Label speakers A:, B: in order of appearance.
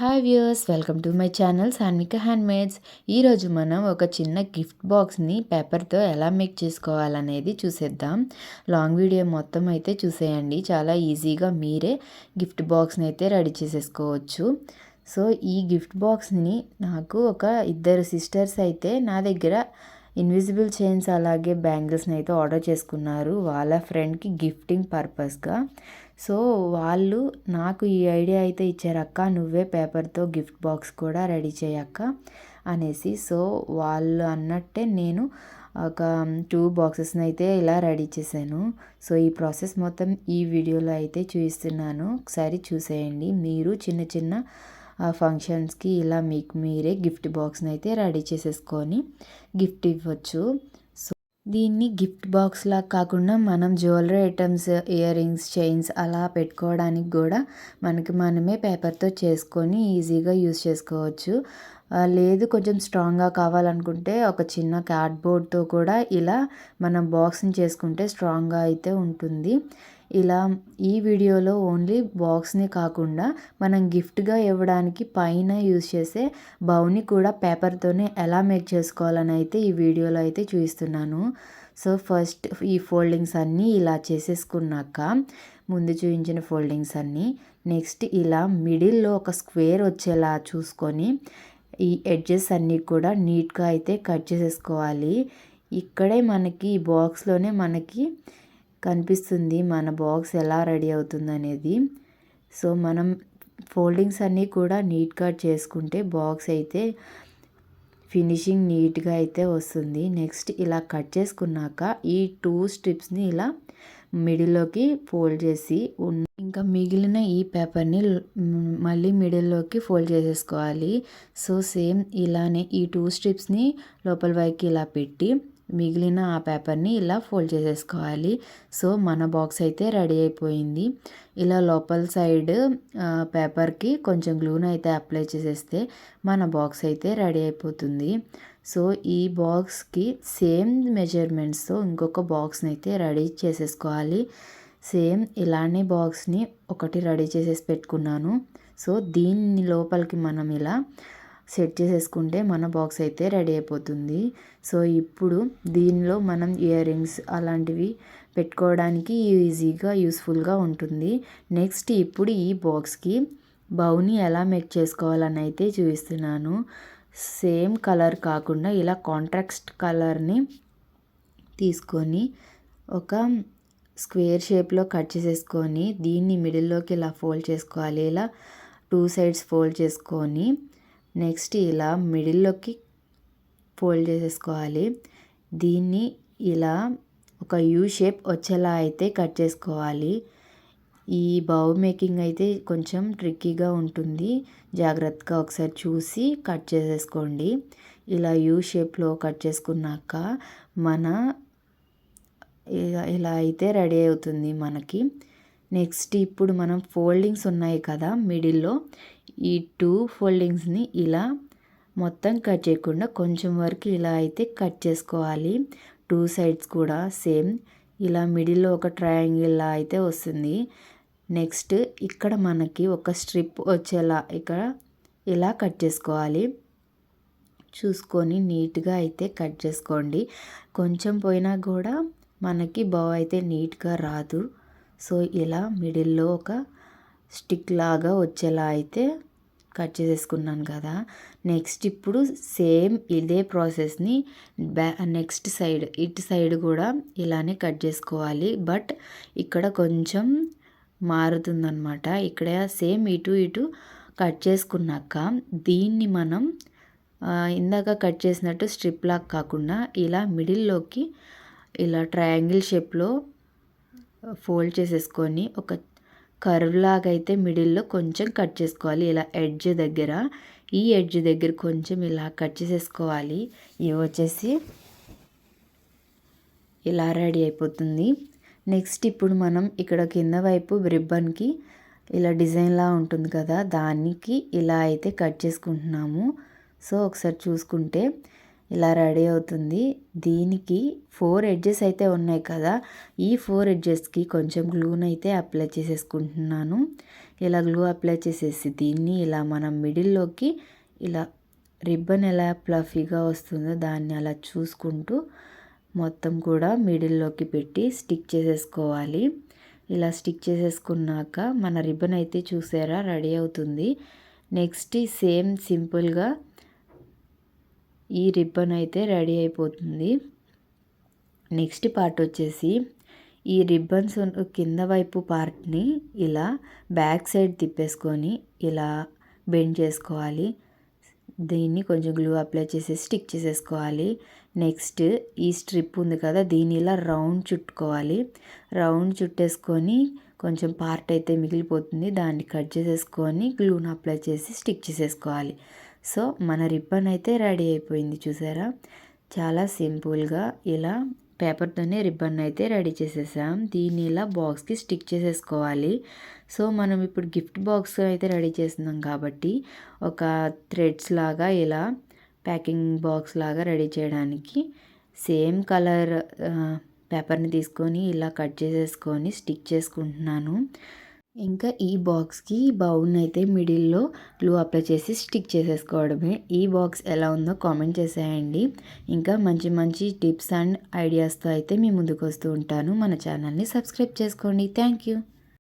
A: Hi viewers, welcome to my channel Sanvika handmades. ఈరోజు మనం ఒక చిన్న గిఫ్ట్ బాక్స్ని పేపర్తో ఎలా మేక్ చేసుకోవాలనేది చూసేద్దాం. లాంగ్ వీడియో మొత్తం అయితే చూసేయండి. చాలా ఈజీగా మీరే గిఫ్ట్ బాక్స్ని అయితే రెడీ చేసేసుకోవచ్చు. సో ఈ గిఫ్ట్ బాక్స్ని నాకు ఒక ఇద్దరు సిస్టర్స్ అయితే నా దగ్గర ఇన్విజిబుల్ చైన్స్ అలాగే బ్యాంగిల్స్ని అయితే ఆర్డర్ చేసుకున్నారు వాళ్ళ ఫ్రెండ్కి గిఫ్టింగ్ పర్పస్గా. సో వాళ్ళు నాకు ఈ ఐడియా అయితే ఇచ్చారు, అక్క నువ్వే పేపర్తో గిఫ్ట్ బాక్స్ కూడా రెడీ చేయక్క అనేసి. సో వాళ్ళు అన్నట్టే నేను ఒక 2 బాక్సెస్ని అయితే ఇలా రెడీ చేశాను. సో ఈ ప్రాసెస్ మొత్తం ఈ వీడియోలో అయితే చూపిస్తున్నాను, ఒకసారి చూసేయండి. మీరు చిన్న చిన్న ఫంక్షన్స్కి ఇలా మీకు మీరే గిఫ్ట్ బాక్స్ని అయితే రెడీ చేసేసుకొని గిఫ్ట్ ఇవ్వచ్చు. సో దీన్ని గిఫ్ట్ బాక్స్లా కాకుండా మనం jewellery items, ear rings, chains అలా పెట్టుకోవడానికి కూడా మనమే పేపర్తో చేసుకొని ఈజీగా యూస్ చేసుకోవచ్చు. లేదు కొంచెం స్ట్రాంగ్గా కావాలనుకుంటే ఒక చిన్న కార్డ్బోర్డ్తో కూడా ఇలా మనం బాక్స్ని చేసుకుంటే స్ట్రాంగ్గా అయితే ఉంటుంది. ఇలా ఈ వీడియోలో ఓన్లీ బాక్స్ని కాకుండా మనం గిఫ్ట్గా ఇవ్వడానికి పైన యూస్ చేసే బౌని కూడా పేపర్తోనే ఎలా మేక్ చేసుకోవాలని అయితే ఈ వీడియోలో అయితే చూపిస్తున్నాను. సో ఫస్ట్ ఈ ఫోల్డింగ్స్ అన్నీ ఇలా చేసేసుకున్నాక, ముందు చూపించిన ఫోల్డింగ్స్ అన్నీ, నెక్స్ట్ ఇలా మిడిల్లో ఒక స్క్వేర్ వచ్చేలా చూసుకొని ఈ ఎడ్జెస్ అన్నీ కూడా నీట్గా అయితే కట్ చేసేసుకోవాలి. ఇక్కడే మనకి ఈ బాక్స్లోనే మనకి కనిపిస్తుంది మన బాక్స్ ఎలా రెడీ అవుతుంది అనేది. సో మనం ఫోల్డింగ్స్ అన్నీ కూడా నీట్గా చేసుకుంటే బాక్స్ అయితే ఫినిషింగ్ నీట్గా అయితే వస్తుంది. నెక్స్ట్ ఇలా కట్ చేసుకున్నాక ఈ 2 స్ట్రిప్స్ని ఇలా మిడిల్లోకి ఫోల్డ్ చేసి ఇంకా మిగిలిన ఈ పేపర్ని మళ్ళీ మిడిల్లోకి ఫోల్డ్ చేసేసుకోవాలి. సో సేమ్ ఇలానే ఈ 2 స్ట్రిప్స్ని లోపల వైపుకి ఇలా పెట్టి మిగిలిన ఆ పేపర్ని ఇలా ఫోల్డ్ చేసేసుకోవాలి. సో మన బాక్స్ అయితే రెడీ అయిపోయింది. ఇలా లోపల సైడ్ పేపర్కి కొంచెం గ్లూని అయితే అప్లై చేసేస్తే మన బాక్స్ అయితే రెడీ అయిపోతుంది. సో ఈ బాక్స్కి సేమ్ మెజర్మెంట్స్తో ఇంకొక బాక్స్ని అయితే రెడీ చేసేసుకోవాలి. సేమ్ ఇలానే బాక్స్ని ఒకటి రెడీ చేసేసి పెట్టుకున్నాను. సో దీన్ని లోపలికి మనం ఇలా సెట్ చేసేసుకుంటే మన బాక్స్ అయితే రెడీ అయిపోతుంది. సో ఇప్పుడు దీనిలో మనం ఇయర్ రింగ్స్ అలాంటివి పెట్టుకోవడానికి ఈజీగా యూస్ఫుల్గా ఉంటుంది. నెక్స్ట్ ఇప్పుడు ఈ బాక్స్కి బౌని ఎలా మేక్ చేసుకోవాలని అయితే చూపిస్తున్నాను. సేమ్ కలర్ కాకుండా ఇలా కాంట్రాస్ట్ కలర్ని తీసుకొని ఒక స్క్వేర్ షేప్లో కట్ చేసేసుకొని దీన్ని మిడిల్లోకి ఇలా ఫోల్డ్ చేసుకోవాలి. ఇలా 2 సైడ్స్ ఫోల్డ్ చేసుకొని నెక్స్ట్ ఇలా మిడిల్లోకి ఫోల్డ్ చేసేసుకోవాలి. దీన్ని ఇలా ఒక యూ షేప్ వచ్చేలా అయితే కట్ చేసుకోవాలి. ఈ బౌ మేకింగ్ అయితే కొంచెం ట్రిక్కీగా ఉంటుంది, జాగ్రత్తగా ఒకసారి చూసి కట్ చేసేసుకోండి. ఇలా యూ షేప్లో కట్ చేసుకున్నాక మన ఇలా అయితే రెడీ అవుతుంది మనకి. నెక్స్ట్ ఇప్పుడు మనం ఫోల్డింగ్స్ ఉన్నాయి కదా మిడిల్లో, ఈ 2 ఫోల్డింగ్స్ని ఇలా మొత్తం కట్ చేయకుండా కొంచెం వరకు ఇలా అయితే కట్ చేసుకోవాలి. 2 సైడ్స్ కూడా సేమ్ ఇలా మిడిల్లో ఒక ట్రయాంగిల్లా అయితే వస్తుంది. నెక్స్ట్ ఇక్కడ మనకి ఒక స్ట్రిప్ వచ్చేలా ఇక్కడ ఇలా కట్ చేసుకోవాలి. చూసుకొని నీట్గా అయితే కట్ చేసుకోండి. కొంచెం పోయినా కూడా మనకి బౌ అయితే నీట్గా రాదు. సో ఇలా మిడిల్లో ఒక స్టిక్ లాగా వచ్చేలా అయితే కట్ చేసేసుకున్నాను కదా. నెక్స్ట్ ఇప్పుడు సేమ్ ఇదే ప్రాసెస్ని నెక్స్ట్ సైడ్ ఇటు సైడ్ కూడా ఇలానే కట్ చేసుకోవాలి. బట్ ఇక్కడ కొంచెం మారుతుందన్నమాట. ఇక్కడ సేమ్ ఇటు కట్ చేసుకున్నాక దీన్ని మనం ఇందాక కట్ చేసినట్టు స్ట్రిప్ లాగా కాకుండా ఇలా మిడిల్లోకి ఇలా ట్రయాంగిల్ షేప్లో ఫోల్డ్ చేసేసుకొని ఒక కర్వ్ లాగా అయితే మిడిల్లో కొంచెం కట్ చేసుకోవాలి. ఇలా ఎడ్జ్ దగ్గర, ఈ ఎడ్జ్ దగ్గర కొంచెం ఇలా కట్ చేసేసుకోవాలి. ఇవి వచ్చేసి ఇలా రెడీ అయిపోతుంది. నెక్స్ట్ ఇప్పుడు మనం ఇక్కడ కింద వైపు రిబ్బన్కి ఇలా డిజైన్లా ఉంటుంది కదా, దానికి ఇలా అయితే కట్ చేసుకుంటున్నాము. సో ఒకసారి చూసుకుంటే ఇలా రెడీ అవుతుంది. దీనికి 4 ఎడ్జెస్ అయితే ఉన్నాయి కదా, ఈ 4 ఎడ్జెస్కి కొంచెం గ్లూనైతే అప్లై చేసేసుకుంటున్నాను. ఇలా గ్లూ అప్లై చేసేసి దీన్ని ఇలా మనం మిడిల్లోకి ఇలా రిబ్బన్ ఎలా ఫ్లఫీగా వస్తుందో దాన్ని అలా చూసుకుంటూ మొత్తం కూడా మిడిల్లోకి పెట్టి స్టిక్ చేసేసుకోవాలి. ఇలా స్టిక్ చేసేసుకున్నాక మన రిబ్బన్ అయితే చూసారా రెడీ అవుతుంది. నెక్స్ట్ సేమ్ సింపుల్గా ఈ రిబ్బన్ అయితే రెడీ అయిపోతుంది. నెక్స్ట్ పార్ట్ వచ్చేసి ఈ రిబ్బన్స్ కింద వైపు పార్ట్ని ఇలా బ్యాక్ సైడ్ తిప్పేసుకొని ఇలా బెండ్ చేసుకోవాలి. దీన్ని కొంచెం గ్లూ అప్లై చేసి స్టిక్ చేసేసుకోవాలి. నెక్స్ట్ ఈ స్ట్రిప్ ఉంది కదా, దీన్ని ఇలా రౌండ్ చుట్టుకోవాలి. రౌండ్ చుట్టేసుకొని కొంచెం పార్ట్ అయితే మిగిలిపోతుంది, దాన్ని కట్ చేసేసుకొని గ్లూను అప్లై చేసి స్టిక్ చేసేసుకోవాలి. సో మన రిబ్బన్ అయితే రెడీ అయిపోయింది. చూసారా, చాలా సింపుల్గా ఇలా పేపర్తోనే రిబ్బన్ అయితే రెడీ చేసేసాం. దీన్ని ఇలా బాక్స్కి స్టిక్ చేసేసుకోవాలి. సో మనం ఇప్పుడు గిఫ్ట్ బాక్స్ అయితే రెడీ చేస్తున్నాం కాబట్టి ఒక థ్రెడ్స్ లాగా ఇలా ప్యాకింగ్ బాక్స్ లాగా రెడీ చేయడానికి సేమ్ కలర్ పేపర్ని తీసుకొని ఇలా కట్ చేసేసుకొని స్టిక్ చేసుకుంటున్నాను. ఇంకా ఈ బాక్స్కి బౌల్ని అయితే మిడిల్లో గ్లూ అప్లై చేసి స్టిక్ చేసేసుకోవడమే. ఈ బాక్స్ ఎలా ఉందో కామెంట్ చేసేయండి. ఇంకా మంచి మంచి టిప్స్ అండ్ ఐడియాస్తో అయితే మీ ముందుకు వస్తూ ఉంటాను. మన ఛానల్ని సబ్స్క్రైబ్ చేసుకోండి. Thank you.